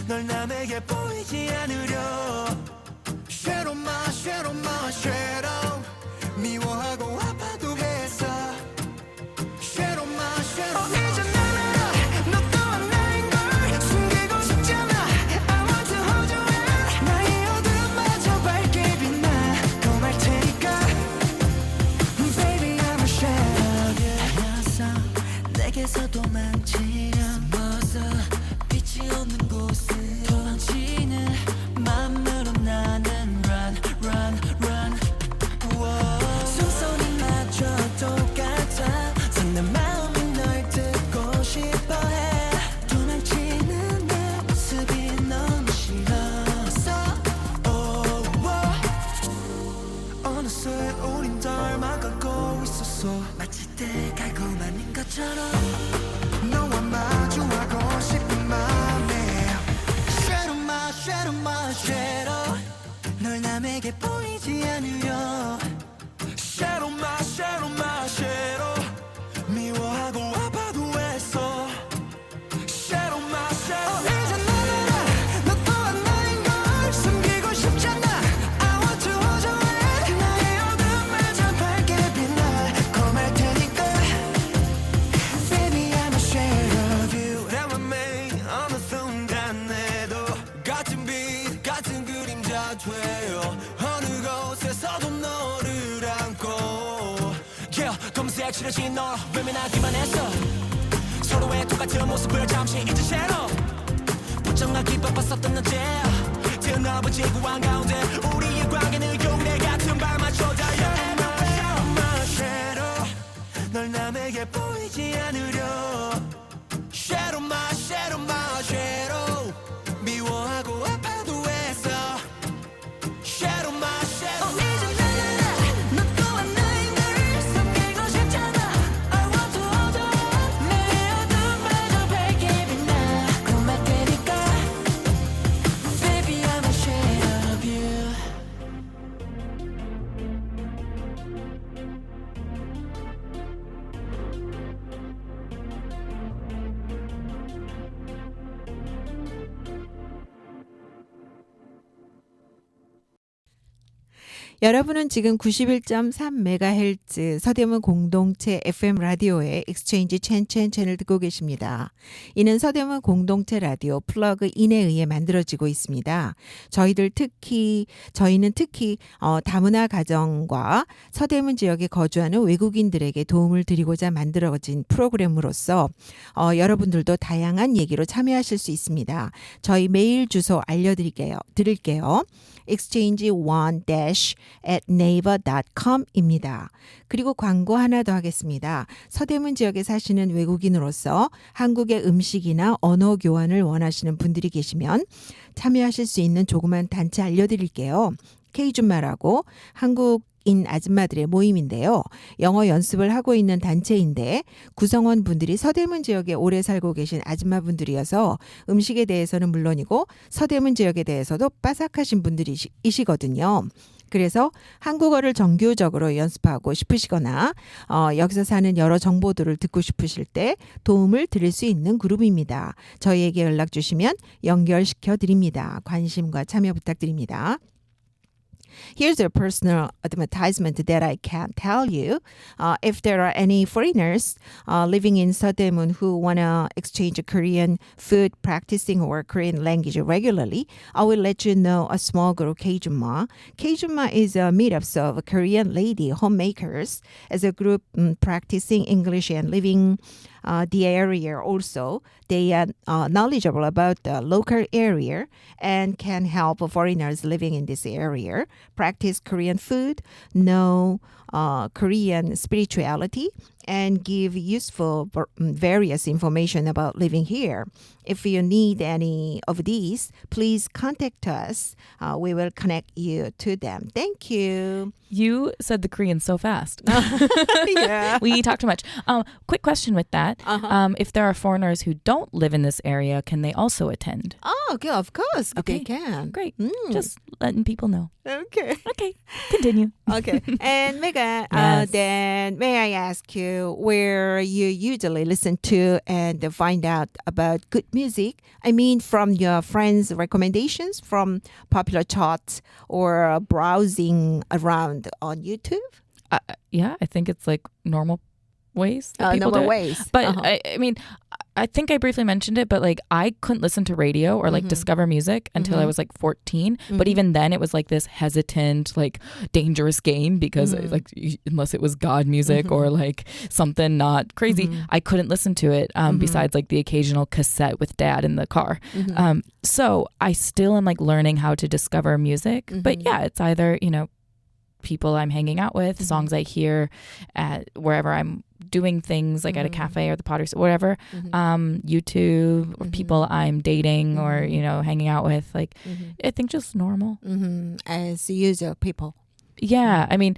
널 남에게 보이지 않으려 Shadow my shadow 미워하고 아파도 했어 Shadow my shadow 이제 날 알아 너 또한 나인 걸 숨기고 싶잖아 I want to hold you in 나의 어둠마저 밝게 빛나 고말 테니까 Baby I'm a shadow 달려서 내게서 도망치려 숨어서 빛이 없는 곳을 도망치는 맘으로 나는 run 숨소리마저 똑같아 내 마음이 널 듣고 싶어해 도망치는 내 모습이 너무 싫어서 어느새 우린 닮아가고 있었어 마치 달콤한 것처럼 너와 마주하고 싶은 맘에 Shadow my shadow 널 남에게 보이지 않으려 Shadow my shadow 미워하고 아파도 했어 Shadow my shadow 이제 날 알아 너 또한 나인 걸 숨기고 싶잖아 I want to hold you in 나의 어둠마저 밝게 빛나 고말 테니까 Baby I'm a shadow of you 나만 매일 어느 순간 내도 같은 빛 같은 그림자 되어 어느 곳에서도 너를 안고 검색 치러진 너 외면하기만 했어 서로의 똑같은 모습을 잠시 잊은 채로 부정하기 바빴었던 낮에 드넓은 지구 한가운데 우리의 관계는 용례 같은 밤만 쏟아져 널 남에게 거리에 보이지 않으려 Shadow my shadow my shadow 미워하고 아파도 애써 Shadow my shadow 이제 날 너 또한 나의 늘 숨기고 싶잖아 I want to hold on 내 어둠마저 밝게 빛나 그만 되니까 Baby I'm a shadow of you 여러분은 지금 91.3MHz 서대문 공동체 FM 라디오의 익스체인지 첸첸 채널 듣고 계십니다. 이는 서대문 공동체 라디오 플러그인에 의해 만들어지고 있습니다. 저희는 특히 다문화 가정과 서대문 지역에 거주하는 외국인들에게 도움을 드리고자 만들어진 프로그램으로서 여러분들도 다양한 얘기로 참여하실 수 있습니다. 저희 메일 주소 드릴게요. exchange1-@naver.com입니다. 그리고 광고 하나 더 하겠습니다. 서대문 지역에 사시는 외국인으로서 한국의 음식이나 언어 교환을 원하시는 분들이 계시면 참여하실 수 있는 조그만 단체 알려드릴게요. K준마라고 한국인 아줌마들의 모임인데요. 영어 연습을 하고 있는 단체인데 구성원 분들이 서대문 지역에 오래 살고 계신 아줌마분들이어서 음식에 대해서는 물론이고 서대문 지역에 대해서도 빠삭하신 분들이시거든요. 그래서 한국어를 정규적으로 연습하고 싶으시거나 여기서 사는 여러 정보들을 듣고 싶으실 때 도움을 드릴 수 있는 그룹입니다. 저희에게 연락 주시면 연결시켜 드립니다. 관심과 참여 부탁드립니다. Here's a personal advertisement that I can tell you. If there are any foreigners living in 서대문 who want to exchange Korean food, practicing or Korean language regularly, I will let you know a small group, gajaeulradio. gajaeulradio is a meetup of Korean lady homemakers as a group practicing English and living the area also. They are knowledgeable about the local area and can help foreigners living in this area practice Korean food, know Korean spirituality, and give useful various information about living here. If you need any of these, please contact us. We will connect you to them. Thank you. You said the Korean so fast. Yeah. We talk too much. Quick question with that. If there are foreigners who don't live in this area, can they also attend? Oh, okay, of course. Okay. They can. Great. Just letting people know. Okay. Okay. Continue. Okay. And Megan, Yes. then may I ask you where you usually listen to and find out about good music? I mean, from your friends' recommendations, from popular charts, or browsing around on YouTube? Yeah, I think it's like normal ways that people Normal do it. ways. But I mean, I think I briefly mentioned it, but like I couldn't listen to radio or like discover music until I was like 14. But even then it was like this hesitant, like dangerous game because like unless it was God music or like something not crazy, I couldn't listen to it besides like the occasional cassette with dad in the car. So I still am like learning how to discover music. But yeah, it's either, you know, people I'm hanging out with, songs I hear at wherever I'm doing things like at a cafe or the Pottery, whatever, YouTube, or people I'm dating or, you know, hanging out with. Like, I think just normal. As usual, people. Yeah. I mean,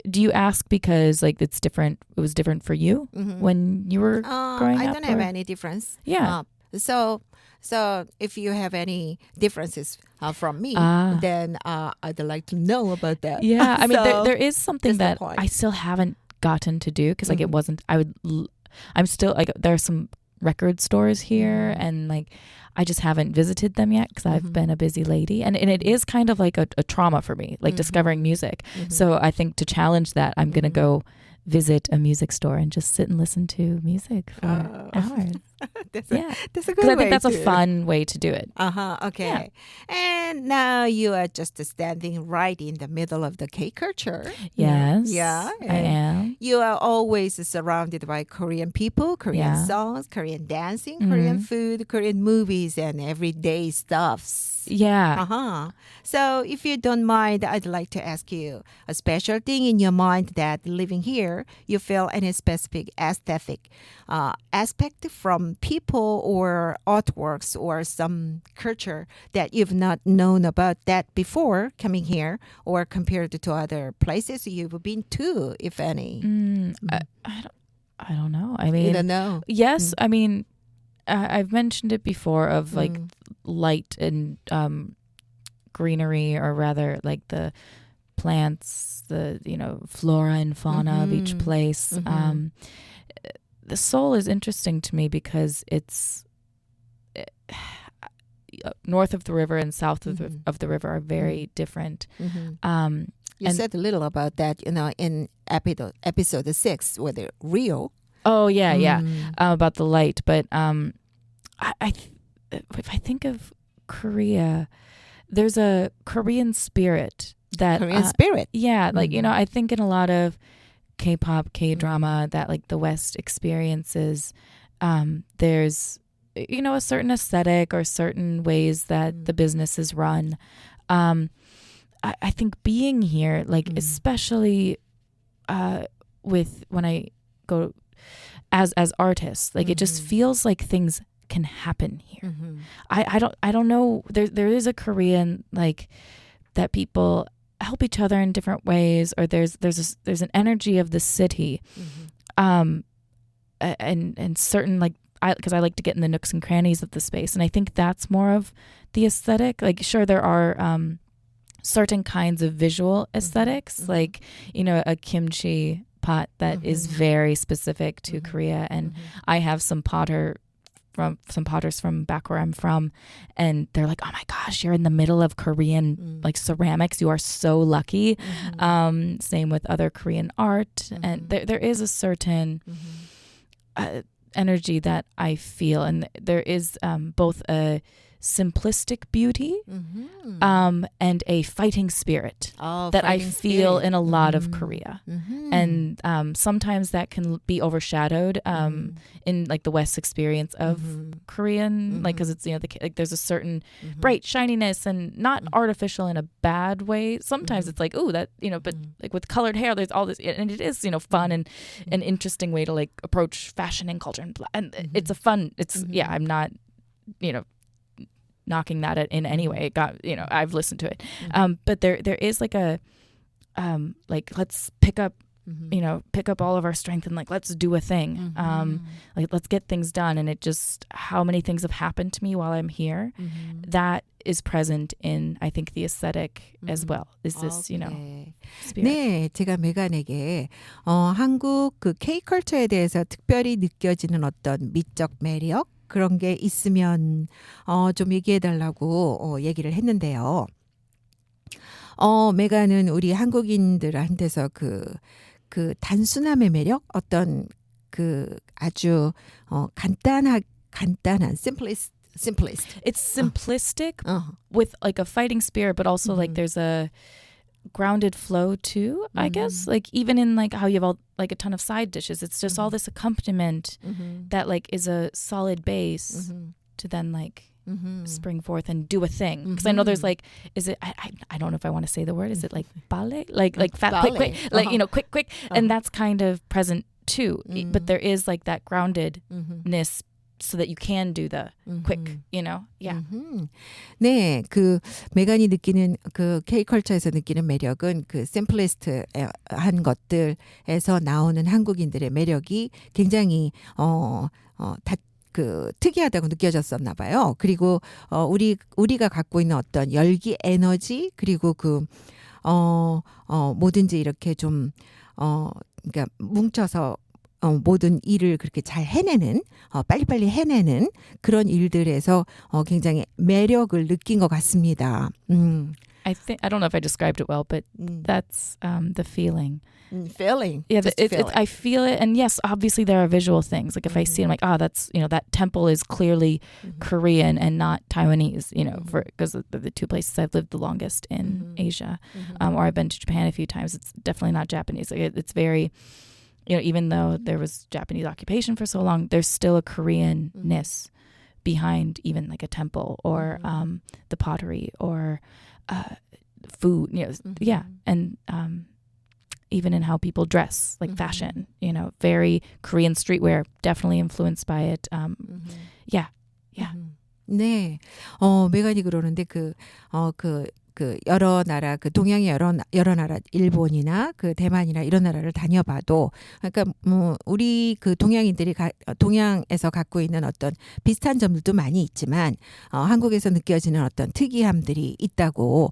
do you ask because like it's different? It was different for you when you were growing up? I don't have or- any difference. Yeah. So if you have any differences from me, then I'd like to know about that. Yeah. I mean, So, there is something that's the that point. I still haven't gotten to do because like it wasn't, I'm still like, there are some record stores here and like, I just haven't visited them yet because I've been a busy lady. And it is kind of like a trauma for me, like discovering music. So I think to challenge that, I'm going to go visit a music store and just sit and listen to music for hours. That's Yeah. that's a Because good I way think that's a to- fun way to do it. Okay. And now you are just standing right in the middle of the K culture. Yes. Yeah. I and am. You are always surrounded by Korean people, Korean Yeah. songs, Korean dancing, Korean food, Korean movies, and everyday stuffs. Yeah. So if you don't mind, I'd like to ask you a special thing in your mind that living here, you feel any specific aesthetic aspect from people or artworks or some culture that you've not known about that before coming here or compared to other places you've been to, if any? I don't know. I You mean, don't know. yes. I mean, I've mentioned it before of like light and greenery, or rather like the plants, the flora and fauna of each place. The Seoul is interesting to me because it's north of the river and south of the river are very different. You said a little about that, in episode 6 with Rio. Oh yeah, about the light. But if I think of Korea, there's a Korean spirit that Korean spirit. Yeah, like I think in a lot of K-pop, K-drama that like the West experiences, there's a certain aesthetic or certain ways that the business is run. I think being here, like especially with when I go as artists, like it just feels like things can happen here. I don't know. There is a Korean like that people help each other in different ways, or there's an energy of the city, and certain like because I like to get in the nooks and crannies of the space, and I think that's more of the aesthetic. Like sure there are certain kinds of visual aesthetics, like a kimchi pot that is very specific to Korea, and I have some potters from back where I'm from, and they're like, oh my gosh, you're in the middle of Korean like ceramics, you are so lucky. Same with other Korean art, and there is a certain energy that I feel, and there is both a simplistic beauty and a fighting spirit that I feel in a lot of Korea. And sometimes that can be overshadowed in like the West experience of Korean, like because it's like there's a certain bright shininess and not artificial in a bad way. Sometimes it's like that but like with colored hair there's all this, and it is fun and an interesting way to like approach fashion and culture, and it's a fun, I'm not knocking that in any way. It got I've listened to it, but there is like a like let's pick up all of our strength and like let's do a thing, like let's get things done. And it just how many things have happened to me while I'm here that is present in I think the aesthetic as well. Is this spirit. 네, 제가 메간에게 한국 그 K-컬처에 대해서 특별히 느껴지는 어떤 미적 매력 그런 게 있으면 좀 얘기해달라고 얘기를 했는데요. 메가는 우리 한국인들한테서 그 단순함의 매력, 어떤 그 아주 간단한 simplest. It's simplistic with like a fighting spirit, but also like there's a grounded flow too, I guess. Like even in like how you have all like a ton of side dishes, it's just all this accompaniment that like is a solid base to then like spring forth and do a thing. Because I know there's like, is it I don't know if I want to say the word, is it like ballet, like fat ballet. quick like quick and that's kind of present too, but there is like that groundedness so that you can do the quick, yeah. 네, 그 메간이 느끼는 그 K-컬처에서 느끼는 매력은 그 심플리스트한 것들에서 나오는 한국인들의 매력이 굉장히 그 특이하다고 느껴졌었나 봐요. 그리고 우리가 갖고 있는 어떤 열기, 에너지, 그리고 그 뭐든지 이렇게 좀 그러니까 뭉쳐서 모든 일을 그렇게 잘 해내는 빨리빨리 해내는 그런 일들에서 굉장히 매력을 느낀 것 같습니다. I don't know if I described it well, but that's the feeling. Feeling. Yeah, Just feeling. I feel it. And yes, obviously there are visual things. Like if I see it, I'm like, that's, that temple is clearly Korean and not Taiwanese, because of the two places I've lived the longest in Asia. Or I've been to Japan a few times. It's definitely not Japanese. Like it's very, even though there was Japanese occupation for so long, there's still a Koreanness behind even like a temple or the pottery or food, yeah. And even in how people dress, like fashion, very Korean streetwear, definitely influenced by it. Yeah. 네. 메간이 그러는데 그 여러 나라, 그 동양의 여러 나라, 일본이나 그 대만이나 이런 나라를 다녀봐도, 그러니까 우리 그 동양인들이 동양에서 갖고 있는 어떤 비슷한 점들도 많이 있지만, 한국에서 느껴지는 어떤 특이함들이 있다고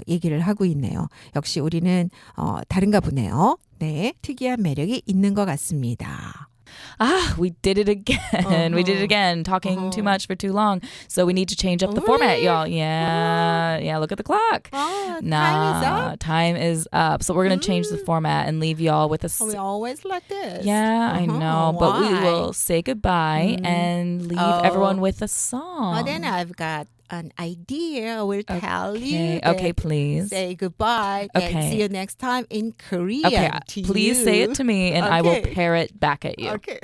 얘기를 하고 있네요. 역시 우리는 다른가 보네요. 네, 특이한 매력이 있는 것 같습니다. We did it again. We did it again. Talking too much for too long. So we need to change up the format, y'all. Yeah, look at the clock. Time is up. So we're going to change the format and leave y'all with a... We always like this. Yeah, I know. But we will say goodbye and leave everyone with a song. Then I've got an idea. I will tell you. Okay, please. Say goodbye and see you next time in Korean. Okay, please say it to me and I will pair it back at you. Okay.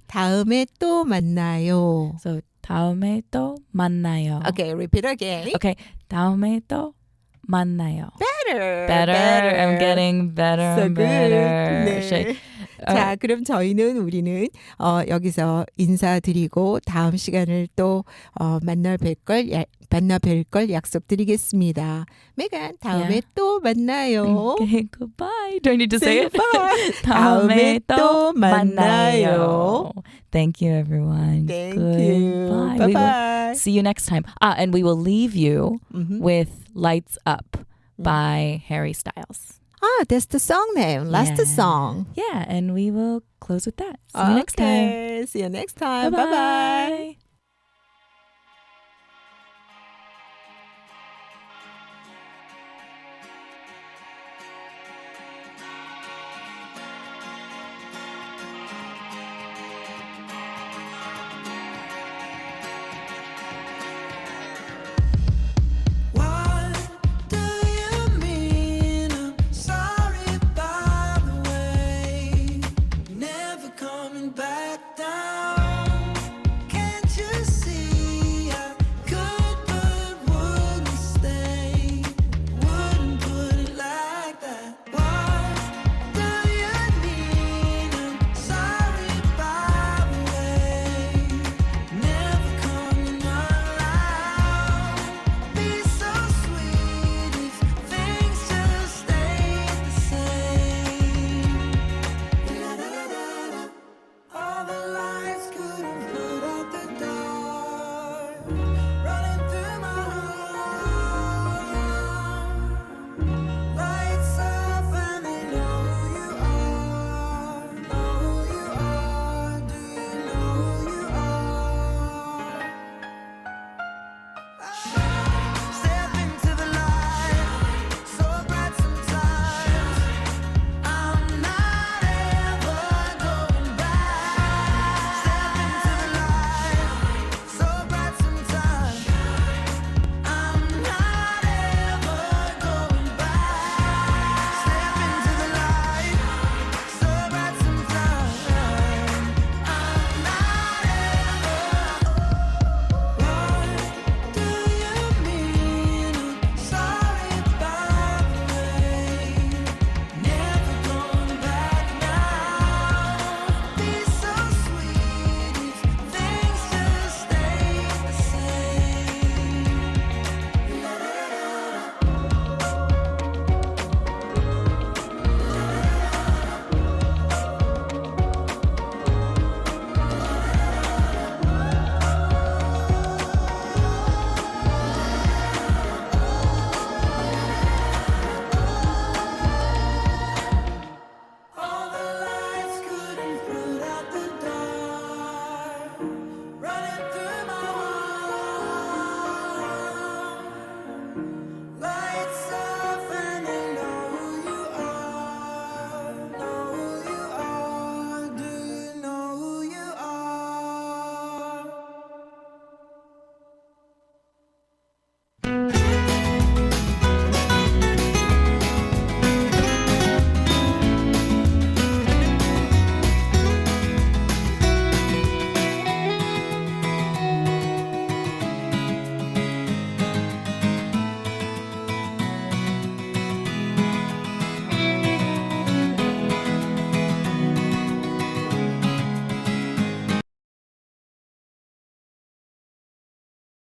다음에 또 만나요. So 다음에 또 만나요. Okay, repeat again. Okay, 다음에 또 만나요. Better. I'm getting better so and better. 네. 자, 그럼 우리는 여기서 인사드리고 다음 시간을 또 만나 뵐 걸 약속드리겠습니다. 메간, 다음에 또 만나요. Okay, goodbye. Do I need to say it? 다음에 또 만나요. Thank you, everyone. Thank you. Bye-bye. See you next time. And we will leave you with Lights Up by Harry Styles. That's the song name. Last song. Yeah, and we will close with that. See you next time. See you next time. Bye-bye. Bye-bye.